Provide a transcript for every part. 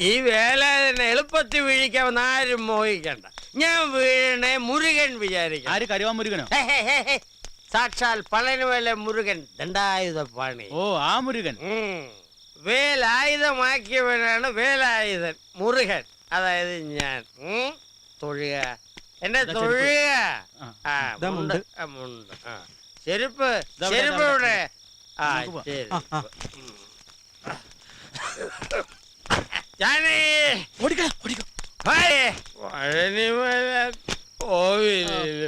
ഈ വേലാതിനെ എളുപ്പത്തിൽ വീഴിക്കാമെന്ന് ആരും മോഹിക്കണ്ട. ഞാൻ വീണേ മുരുകൻ വിചാരിക്കും. ആര് കരുവാ മുരുകനോ? സാക്ഷാൽ പളനിമല മുരുകൻ ദണ്ഡായുധ പാണി. ഓ ആ മുരുകൻ. വേലായുധമാക്കിയവനാണ് വേലായുധൻ മുരുകൻ. അതായത് ഞാൻ തൊഴുക എന്നെ തൊഴുക. മുണ്ട് ചെരുപ്പ് ചെരുപ്പ് ഇവിടെ. പഴനിമല കോവിലിൽ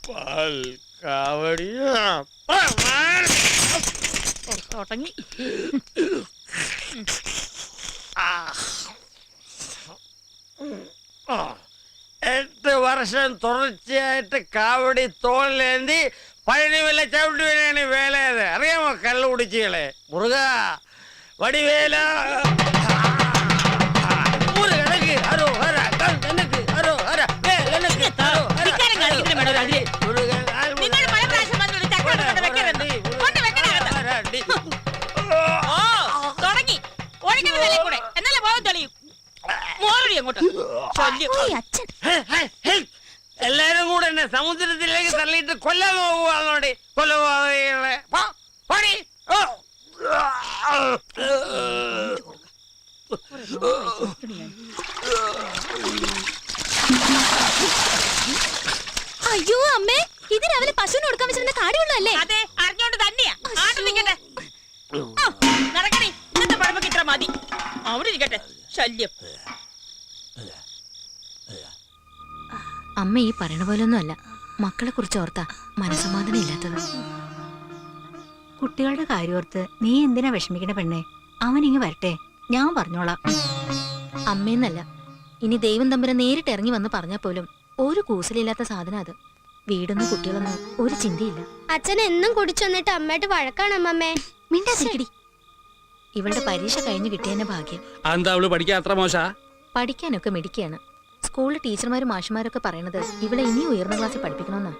പാൽ കാവടിയോ തുടങ്ങി. 8 വർഷം തുടർച്ചയായിട്ട് കാവടി തോളിലേന്തി പഴനിമല ചവിട്ടുവനാണ് വേലയത്. അറിയാമോ കള്ളു കുടിച്ചുകളെ? മുറുക വടിവേല എല്ലാരും കൂടെ എന്നെ സമുദ്രത്തിലേക്ക് തള്ളിയിട്ട് കൊല്ലാൻ പോവുകയാണോടെ. കൊല്ലപോകളെ അയ്യോ അമ്മേ, ഇത് രാവിലെ പശുവിന് കൊടുക്കാൻ വെച്ചിരുന്ന കാടിയുള്ളല്ലേ? അതെ, അറിഞ്ഞോണ്ട് തന്നെയാ. നടക്കണേ, ഇന്നത്തെ പഴമക്ക് ഇത്ര മതി. അവിടെ ഇരിക്കട്ടെ, ശല്യം. അമ്മ ഈ പറയണ പോലൊന്നും അല്ല. മക്കളെ കുറിച്ച് ഓർത്താ മനസ്സമാധാനം ഇല്ലാത്തത്. കുട്ടികളുടെ കാര്യോർത്ത് നീ എന്തിനാ വിഷമിക്കണ പെണ്ണെ? അവനിങ്ങ് വരട്ടെ, ഞാൻ പറഞ്ഞോളാം. അമ്മയെന്നല്ല, ഇനി ദൈവം തമ്പുരാൻ നേരിട്ട് ഇറങ്ങി വന്ന് പറഞ്ഞാൽ പോലും ഒരു കൂസലില്ലാത്ത സാധനം അത്. വീടൊന്നും കുട്ടികളൊന്നും ഒരു ചിന്തയില്ല. അച്ഛൻ എന്നും കുടിച്ചു വന്നിട്ട് അമ്മയായിട്ട് വഴക്കാണ് അമ്മമ്മേ. മിണ്ടാതിരിക്കടി. ഇവളുടെ പരീക്ഷ കഴിഞ്ഞു കിട്ടിയതിന്റെ ഭാഗ്യം. പഠിക്കാനൊക്കെ മിടിക്കുകയാണ്. സ്കൂളിലെ ടീച്ചർമാരും മാഷുമാരൊക്കെ പറയണത് ഇവളെ ഇനി ഉയർന്ന ക്ലാസ്സിൽ പഠിപ്പിക്കണമെന്നാ.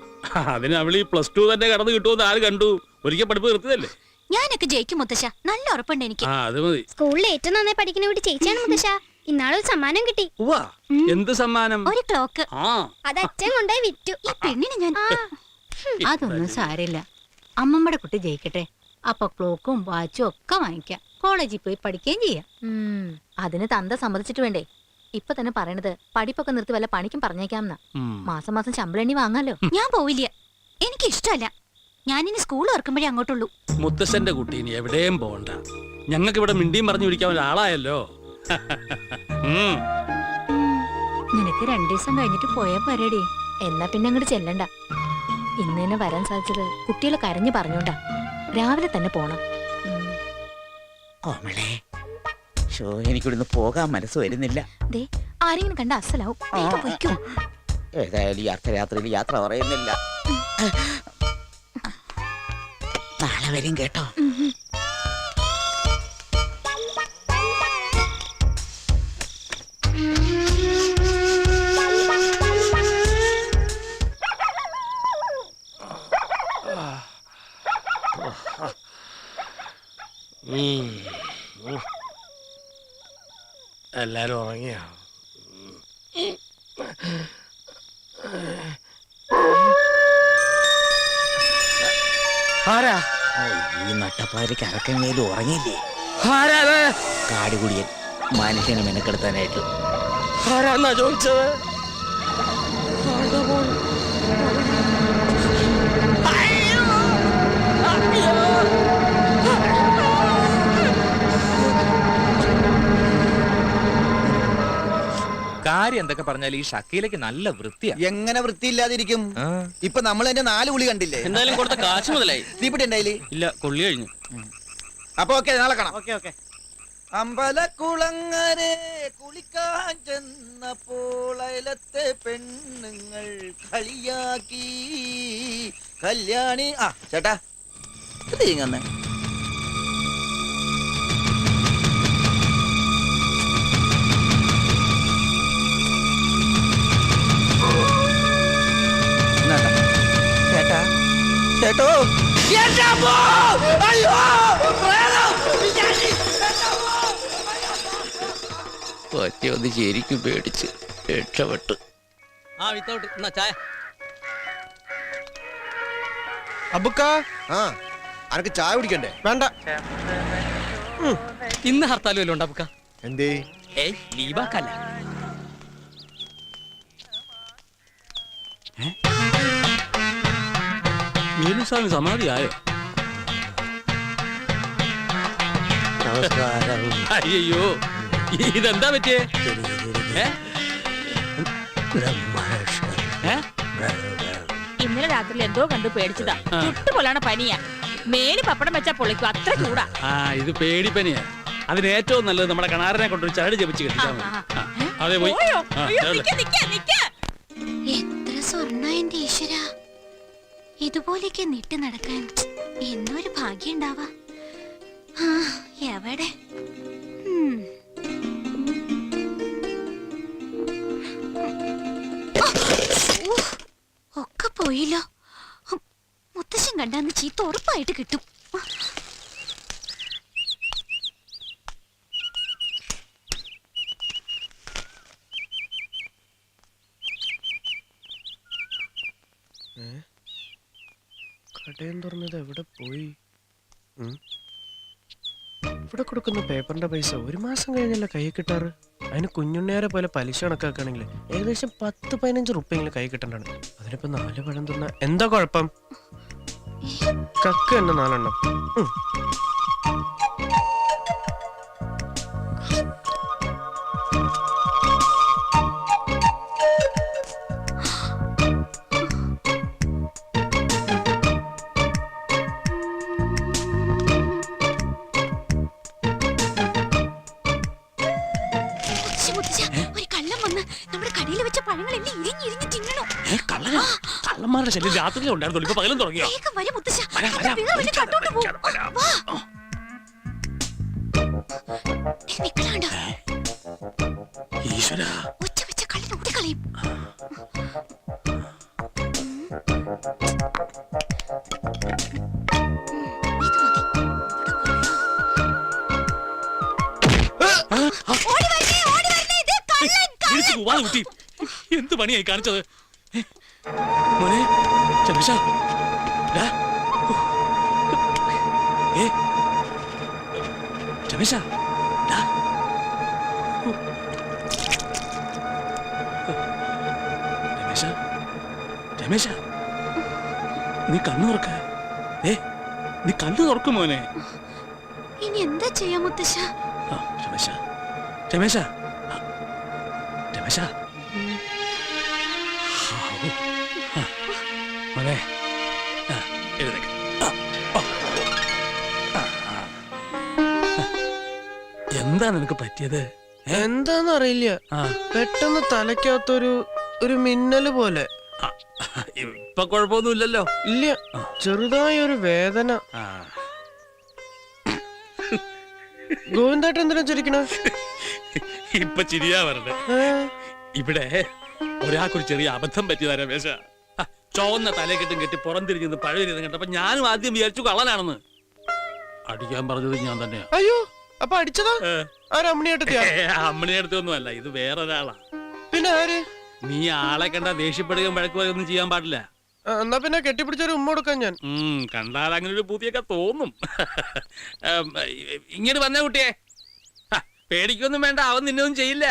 അതിന് അവള് +2 തന്നെ കടന്നു കിട്ടുമെന്ന് ആര് കണ്ടു? ഒരിക്കൽ പഠിപ്പ് നിർത്തിയതല്ലേ. ഞാനൊക്കെ ജയിക്കും മുത്തശ്ശ, നല്ല ഉറപ്പുണ്ട് എനിക്ക്. സ്കൂളിൽ ഏറ്റവും നന്നായി പഠിക്കുന്ന വീട്ടിൽ ചേച്ചിയാണ് മുത്തശ്ശ. ഇന്നാളൊരു സമ്മാനം കിട്ടി. എന്ത് സമ്മാനം? ഒരു ക്ലോക്ക്. അത് അച്ഛൻ കൊണ്ടുപോയി വിറ്റു. ഈ പെണ്ണിന് ഞാൻ അതൊന്നും സാരില്ല. അമ്മമ്മയുടെ കുട്ടി ജയിക്കട്ടെ, അപ്പൊ ക്ലോക്കും വാച്ചും ഒക്കെ വാങ്ങിക്കാം. കോളേജിൽ പോയി പഠിക്കുകയും ചെയ്യാം. അതിന് തന്ത സമ്മതിച്ചിട്ട് വേണ്ടേ? ഇപ്പൊ തന്നെ പറയണത് പഠിപ്പൊക്കെ നിർത്തി വല്ല പണിക്കും പറഞ്ഞേക്കാമെന്നാ. മാസം മാസം ശമ്പളം എണ്ണി വാങ്ങാലോ. ഞാൻ പോവില്ല, എനിക്ക് ഇഷ്ടമല്ല. ഞാനിനി സ്കൂൾ ഓർക്കുമ്പോഴേ അങ്ങോട്ടുള്ളൂ. മുത്തശ്ശന്റെ കുട്ടി ഇനി എവിടെയും പോകണ്ട. ഞങ്ങൾക്ക് ഇവിടെ മിണ്ടിയും പറഞ്ഞു പിടിക്കാൻ ഒരാളായല്ലോ. നിനക്ക് 2 ദിവസം കഴിഞ്ഞിട്ട് പോയാ പോരടി. എന്നാ പിന്നെ അങ്ങോട്ട് ചെല്ലണ്ട. ഇന്ന് തന്നെ വരാൻ സാധിച്ചത് കുട്ടികളെ കരഞ്ഞു പറഞ്ഞോണ്ടാ. രാവിലെ തന്നെ പോണം. എനിക്കിവിടുന്ന് പോകാൻ മനസ്സ് വരുന്നില്ല. ആരെങ്കിലും കണ്ട അസലാവും. ഏതായാലും ഈ അർദ്ധരാത്രിയിൽ യാത്ര പറയുന്നില്ല. നാളെ വരും കേട്ടോ. എല്ലാരും ഉറങ്ങിയോ? ഈ നട്ടപ്പാരിക്ക് അറക്കങ്ങയിലും ഉറങ്ങിയില്ലേ? കാടുകുടിയൻ മനുഷ്യനെ മെനക്കെടുത്താനായിട്ട്. ആരാന്നാ ചോദിച്ചത്? കാര്യം എന്തൊക്കെ പറഞ്ഞാലും ഈ ഷക്കീലക്ക് നല്ല വൃത്തിയാ. എങ്ങനെ വൃത്തിയില്ലാതിരിക്കും? ഇപ്പൊ നമ്മൾ എന്റെ 4 ഗുളി കണ്ടില്ലേ? എന്തായാലും കൊടുത്ത കാശ് മുതലായി. തീപ്പിട്ടി ഉണ്ടായില്ലേ? ഇല്ല, കൊള്ളി കഴിഞ്ഞു. അപ്പൊ ഓക്കെ, നാളെ കാണാം. അമ്പലക്കുളങ്ങരെ കുളിക്കാൻ ചെന്നപ്പോൾ അയലത്തെ പെണ്ണുങ്ങൾ കളിയാക്കി കല്യാണി. ചേട്ടാ ഇങ്ങനെ ചേട്ടോ. പറ്റിയൊന്ന് ശരിക്കും പേടിച്ച് രക്ഷപ്പെട്ടു. ആ വിത്തൗട്ട് എന്നാ ചായ. അബുക്ക ആ അനക്ക് ചായ കുടിക്കണ്ടേ? വേണ്ട. ഇന്ന് ഹർത്താലും വല്ലതും ഉണ്ടാ ബുക്ക? എന്തേ? ഏയ് ലീവാക്കല്ല. വേലുസ്വാമി സമാധിയായോ? നമസ്കാരം. അയ്യോ ഇതെന്താ പറ്റിയേ? ഏ? ഏ? ഇന്നലെ രാത്രി എന്തോ കണ്ടു പേടിച്ചതാ. ചുട്ടുകൊള്ളാണ് പനിയാ. മേല് പപ്പടം വെച്ചാ പൊളിക്കും, അത്ര ചൂടാ. ആ ഇത് പേടിപ്പനിയാ. അതിന് ഏറ്റവും നല്ലത് നമ്മുടെ കണാരനെ കൊണ്ടൊരു ചരട് ജപിച്ച് കെട്ടിച്ചാൽ മതി. അതെ പോയി. പോയോ? ആ, അയ്യോ, ചരട്. നിക്ക്, നിക്ക്, നിക്ക്. എത്ര സ്വർണ്ണ എന്റെ ഈശ്വര, ഇതുപോലെയൊക്കെ നീട്ടി നടക്കാൻ എന്നൊരു ഭാഗ്യം ഉണ്ടാവാ. എവിടെ ഒക്കെ പോയില്ലോ. മുത്തശ്ശൻ കണ്ടാന്ന് ചീത്ത ഉറപ്പായിട്ട് കിട്ടും. കടയും തുറന്നത് എവിടെ പോയി? ഇവിടെ കൊടുക്കുന്ന പേപ്പറിന്റെ പൈസ ഒരു മാസം കഴിഞ്ഞല്ല കൈ കിട്ടാറ്. അതിന് കുഞ്ഞുണ്ണിയാരെ പോലെ പലിശ കണക്കാക്കുകയാണെങ്കിൽ ഏകദേശം 10-15 റുപ്യെങ്കിലും കൈ കിട്ടണ്ടാണ്. അതിനിപ്പോ 4 പഴം തിന്ന എന്താ കുഴപ്പം? കക്ക് തന്നെ 4 എണ്ണം. ഒരു കള്ളം വന്ന് നമ്മുടെ കടയിൽ വെച്ച പഴങ്ങളെല്ലാം ഇരിഞ്ഞിരിഞ്ഞ് തിന്നണോ? കള്ളന്മാരുടെ ശല്യം രാത്രിയിലും ഉണ്ടായിരുന്നു, ഇപ്പൊ പകലും തുടങ്ങിയോ? വേഗം വരെ മുത്തശ്ശ, വരാം, വരാം. വേഗം കട്ടോട്ട് പോ. വാ. നിക്കളാണ്ടോ? ഈശ്വരാ, ഒച്ച വെച്ച കള്ളിന് ഓടിക്കളയും. എന്ത് പണിയായി കാണിച്ചത്? മോനെ ചന്ദ്രശ, രമേശ, രമേശ, രമേശ, നീ കണ്ണു തുറക്ക. നീ കണ്ണു തുറക്കും മോനെ. ഇനി എന്താ ചെയ്യാ മുത്തശ്ശ? രമേശ, രമേശ, രമേശ, മോനെ എഴുന്നേക്ക്. എന്താ നിനക്ക് പറ്റിയത്? എന്താന്ന് അറിയില്ല, പെട്ടെന്ന് തലയ്ക്കകത്തൊരു മിന്നല് പോലെ. ഇപ്പൊ കുഴപ്പമൊന്നുമില്ലല്ലോ? ഇല്ല, ചെറുതായൊരു വേദന. ഗോവിന്ദേട്ടൻ എന്തിനാ ചിരിക്കണ? ഇപ്പൊ ചിരിയാ വരണ്ടേ? ഇവിടെ ഒരാൾക്കൊരു ചെറിയ അബദ്ധം പറ്റിയതാ രമേശ. ചുവന്ന തലക്കെട്ടും കെട്ടി പുറം തിരിഞ്ഞ് പഴയ കേട്ടപ്പോ ഞാനും ആദ്യം വിചാരിച്ചു കള്ളനാണെന്ന്. അടിക്കാൻ പറഞ്ഞത് ഞാൻ തന്നെയാ. അയ്യോ, അപ്പൊ അടിച്ചതാ? അമ്മണിയേട്ടത്തിയാ? അമ്മണിയെടുത്തൊന്നും അല്ല, ഇത് വേറൊരാളാ. പിന്നെ ആര്? നീ ആളെ കണ്ട ദേഷ്യപ്പെടുകയും വഴക്ക് പറയുകയൊന്നും ചെയ്യാൻ പാടില്ല. എന്നാ പിന്നെ കെട്ടിപ്പിടിച്ചൊരു ഉമ്മ കൊടുക്കാൻ ഞാൻ. കണ്ടാൽ അങ്ങനെ ഒരു പൂതിയൊക്കെ തോന്നും. ഇങ്ങനെ വന്ന കുട്ടിയെ, പേടിക്കൊന്നും വേണ്ട, അവൻ നിന്നൊന്നും ചെയ്യില്ല.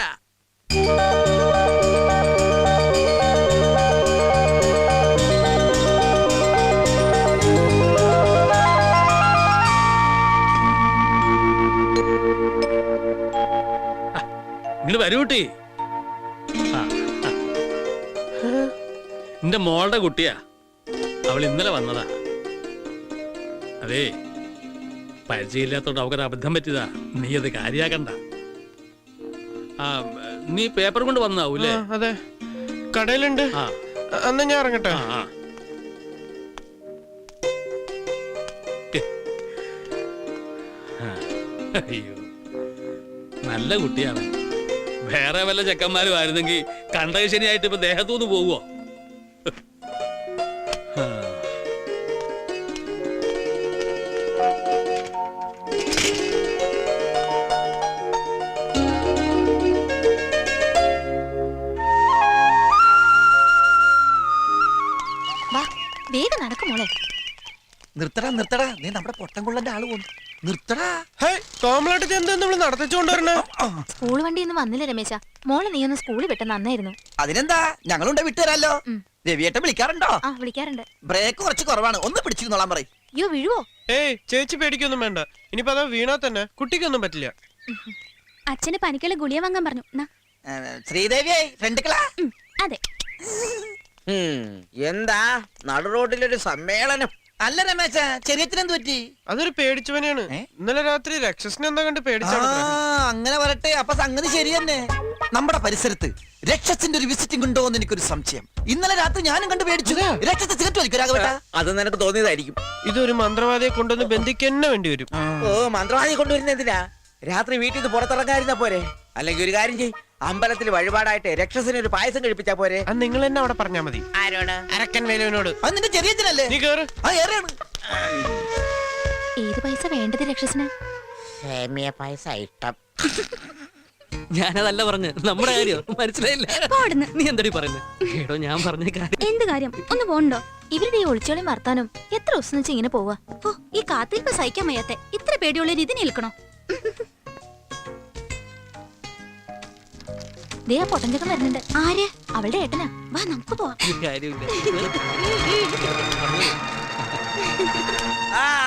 ഇങ്ങോട്ട് വരൂ കുട്ടി. എന്റെ മോളുടെ കുട്ടിയാ, അവൾ ഇന്നലെ വന്നതാ. അതേ, പരിചയമില്ലാത്തോണ്ട് അവക്കൊരു അബദ്ധം പറ്റിയതാ. നീ അത് കാര്യാക്കണ്ട. നീ പേപ്പർ കൊണ്ട് വന്നാവൂല്ലേ? അതെ, കടയിലുണ്ട്. അന്ന് ഞാൻ ഇറങ്ങട്ടെ. അയ്യോ, നല്ല കുട്ടിയാണ്. വേറെ വല്ല ചെക്കന്മാരും ആയിരുന്നെങ്കിൽ കണ്ടക ശനിയായിട്ട് ഇപ്പൊ ദേഹത്തുനിന്ന് പോവോ? നിർത്തടാ നിർത്തടാ, നീ നമ്മുടെ പൊട്ടൻകുള്ളന്റെ ആള് പോന്നു. നിർത്തടാ. ഹേയ് കോമളായിട്ട് എന്താ നമ്മൾ നടത്തിച്ചുകൊണ്ടുവരണേ? സ്കൂൾ വണ്ടി ഒന്നും വന്നില്ല രമേശ. മോളെ നീ ഒന്ന് സ്കൂളിൽ വിട്ട നന്നായിരുന്നു. അതിനെന്താ, ഞങ്ങളുണ്ട് വിട്ടുതരാലോ. രവിയേട്ടൻ വിളിക്കാറുണ്ടോ? ആ വിളിക്കാറുണ്ട്. ബ്രേക്ക് കുറച്ച് കുറവാണ്, ഒന്ന് പിടിച്ചിരുന്നോളാൻ പറയും. അയ്യോ വീഴുവോ? ഏയ് ചേച്ചി പേടിക്കൊന്നും വേണ്ട. ഇനിയിപ്പോ അതാ വീണാ തന്നെ കുട്ടിക്കൊന്നും പറ്റില്ല. അച്ഛന് പനിക്കുള്ള ഗുളിക വാങ്ങാൻ പറഞ്ഞു. നാ. ശ്രീദേവിയെ ഫ്രണ്ടുക്കളാ. അതെ. എന്താ നടു റോഡിലൊരു സമ്മേളനം? അല്ല രമേശ, ചെറിയച്ഛനെന്ത് പറ്റി? അതൊരു പേടിച്ചവനെയാണ്. ഇന്നലെ രാത്രി രക്ഷസിനെ എന്താ കണ്ട് പേടിച്ചാണ്. അങ്ങനെ വരട്ടെ. അപ്പൊ സംഗതി ശരി തന്നെ. നമ്മുടെ പരിസരത്ത് രക്ഷസിന്റെ ഒരു വിസിറ്റിംഗ് ഉണ്ടോ എന്ന് എനിക്കൊരു സംശയം. ഇന്നലെ രാത്രി ഞാനും കണ്ട് പേടിച്ചു. രക്ഷസ് സിഗരറ്റ് വലിക്കും രാഘവേട്ട. അത് നിനക്ക് തോന്നിയതായിരിക്കും. ഇതൊരു മന്ത്രവാദിയെ കൊണ്ടൊന്ന് ബന്ധിക്കന്നെ വേണ്ടി വരും. ഓ, മന്ത്രവാദി കൊണ്ടുവരുന്ന എന്തിനാ? രാത്രി വീട്ടിൽ നിന്ന് പുറത്തിറങ്ങാതിരുന്ന പോരെ? അല്ലെങ്കിൽ ഒരു കാര്യം ചെയ്, അമ്പലത്തിൽ വഴിപാടായിട്ട് രക്ഷസിന് ഒരു പായസം കഴിപ്പിച്ചാ പോരെ? അത് നിങ്ങൾ തന്നെ അവിടെ പറഞ്ഞാ മതി. ആരോട്? അരക്കൻ വേലുവിനോട്. അത് നിന്റെ ചെറിയച്ഛനല്ലേ? നീ കേറ്. ആ ഏറെയാണ്. ഏത് പൈസ വേണ്ടത് രക്ഷസിന്? സേമിയ പായസം ഇഷ്ടം. ഞാനതല്ല പറഞ്ഞു, നമ്മുടെ കാര്യം മനസ്സിലായില്ല. പോടുന്ന്. നീ എന്തടി പറയുന്നത്? കേട്ടോ ഞാൻ പറഞ്ഞ കാര്യം. എന്ത് കാര്യം? ഒന്ന് പോണ്ടോ? ഇവരുടെ ഈ ഒളിച്ചോളിയും വർത്താനും എത്ര ദിവസം വെച്ച് ഇങ്ങനെ പോവാ? ഓ, ഈ കാത്തിരിപ്പ് സഹിക്കാൻ വയ്യാത്തെ. ഇത്ര പേടിയുള്ള രീതി നിൽക്കണോ? ദേ ആ പൊട്ടഞ്ചക്കം വരുന്നുണ്ട്. ആര്? അവളുടെ ഏട്ടനാ. വാ നമുക്ക് പോവാം. ഈ കാര്യമില്ല.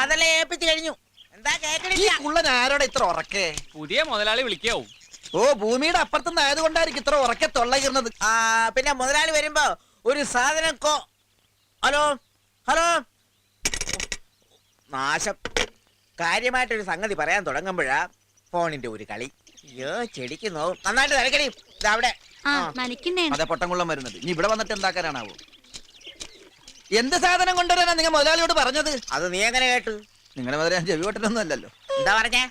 അതല്ലേ ഏൽപ്പിച്ചു കഴിഞ്ഞു. എന്താ ഈ കേക്കണില്ല? കുള്ളൻ ആരോടെ ഇത്ര ഉറക്കേ? പുതിയ മുതലാളി വിളിക്കാവും. ഓ, ഭൂമിയുടെ അപ്പുറത്തുനിന്ന് ആയതുകൊണ്ടായിരിക്കും ഇത്ര ഉറക്കെ തൊള്ളയിരുന്നത്. പിന്നെ മുതലാളി വരുമ്പോ ഒരു സാധനം ഹലോ ഹലോ, നാശം. കാര്യമായിട്ടൊരു സംഗതി പറയാൻ തുടങ്ങുമ്പോഴാ ഫോണിന്റെ ഒരു കളി. അയ്യോ, ചെടിക്ക് നോവും. നന്നായിട്ട് തിരക്കടി. അവിടെ ആ നനയ്ക്കുന്നേ. അതെ, പൊട്ടൻകുള്ളം വരുന്നത്. ഇനി ഇവിടെ വന്നിട്ട് എന്താക്കാനാണാവോ? എന്ത് സാധനം കൊണ്ടുവരാനാ നിങ്ങൾ മുതലാളിയോട് പറഞ്ഞത്? അത് നീ എങ്ങനെ കേട്ടു? നിങ്ങളുടെ മുതലാളി ജവിവട്ടനൊന്നും അല്ലല്ലോ. എന്താ പറഞ്ഞേ?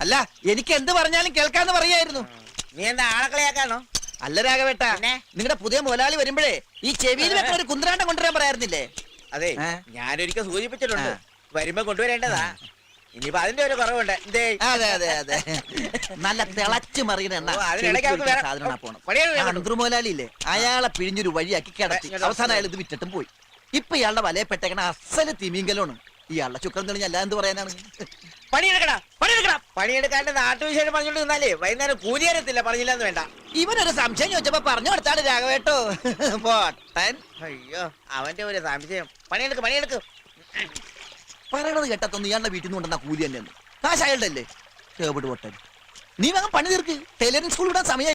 അല്ല, എനിക്ക് എന്ത് പറഞ്ഞാലും കേൾക്കാന്ന് പറയായിരുന്നു. നീ എന്താ ആളക്കളിയാക്കാണോ? അല്ല രാഘവേട്ട, പിന്നെ? നിങ്ങളുടെ പുതിയ മുതലാളി വരുമ്പോഴേ ഈ ചെവിയിൽ വെക്കണ ഒരു കുന്ത്രാണ്ടം കൊണ്ടുവരാൻ പറയായിരുന്നില്ലേ? അതെ, ഞാനൊരിക്കൽ സൂചിപ്പിച്ചിട്ടുണ്ട്. വരുമ്പോ കൊണ്ടുവരേണ്ടതാ. ഇനിയിപ്പോ അതിന്റെ ഒരു കുറവുണ്ട്. എന്തേ? അതെ അതെ അതെ, നല്ല തിളച്ചു മറിയുന്ന എണ്ണ ഓ, അതിനിടയ്ക്ക് അവർക്ക് വേറെ സാധനം പോണം. പണിയാണ് കേട്ടോ. അന്തർ മുതലാളി ഇല്ലേ, അയാളെ പിഴിഞ്ഞൊരു വഴിയാക്കി കിടത്തി. അവസാനം അയാൾ ഇത് വിറ്റിട്ടും പോയി. ഇപ്പൊ ഇയാളുടെ വലയപ്പെട്ടേക്കണ അസല് തിമിങ്കലാണ്. ഇയാളുടെ ചുക്രം തെളിഞ്ഞ അല്ല എന്ത് പറയാനാണ്? പണിയെടുക്കാണ്ട് നാട്ടുവിശേഷം പറഞ്ഞോണ്ട് നിന്നാലേ വൈകുന്നേരം കൂലി തരത്തില്ല. പറഞ്ഞില്ലെന്ന് വേണ്ട. ഇവനൊരു സംശയം ചോദിച്ചപ്പോ പറഞ്ഞു കൊടുത്താണ് രാഘവേട്ടോ. പോട്ടൻ. അയ്യോ, അവന്റെ ഒരു സംശയം. പണിയെടുക്ക്. പറയണത് കേട്ടത്തൊന്നും ഇയാളുടെ വീട്ടിൽ നിന്ന് കൊണ്ടുവന്ന കൂലി തന്നെയാണ്. കാശ് അയാളുടെ അല്ലേ? കേബിട് പൊട്ടൻ. നീ വേഗം പണി തീർക്ക്. ടൈലറിംഗ് സ്കൂൾ വിടാൻ സമയം.